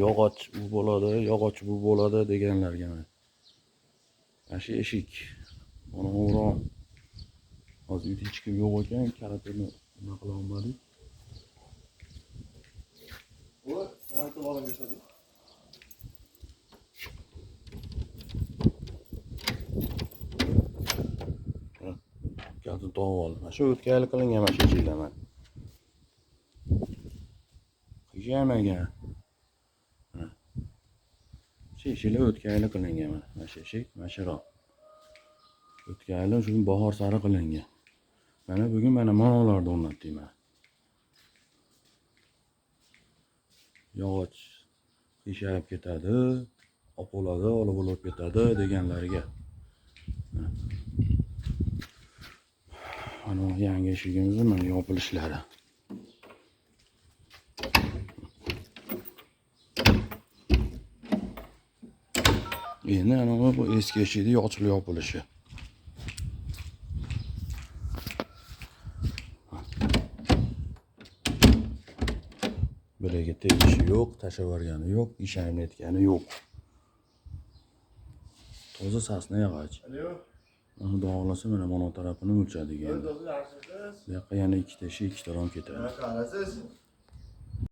Yog'och bu bo'ladi, yog'och bu bo'ladi deganlarga mana. Mana shu eshik. Mana o'ron. Hozir uyda hech kim yo'q ekan, karatini nima qila olmadik. Bu karatni olib bersadik. Kaltni tog'ib oldim. Mana shu o'tkayli qilingan mana shu eshiklar mana. Qiyamagan. Shu eshiklar o'tkayli qilingan mana. Mana shu eshik, mana shu roq. O'tkayli shu bahor sari qilingan. Mana bugun mana manalarni o'rnatdik mana. Yog'och qiyshayib ketadi, opoladi, olib olib ketadi deganlarga. Mana yangi eshigimiz mana yopilishlari. Endi ana bu eski eshikning ochilib yopilishi. Biriga tegishi yo'q, tashlab yuborgani yo'q, ishonib netgani yo'q. Toza sasna yog'och. Mana dog'lasa mana tarafini o'lchadik endi. Bu yoqqa yana ikkita eshik, ikkita rom ketadi. Qarasiz.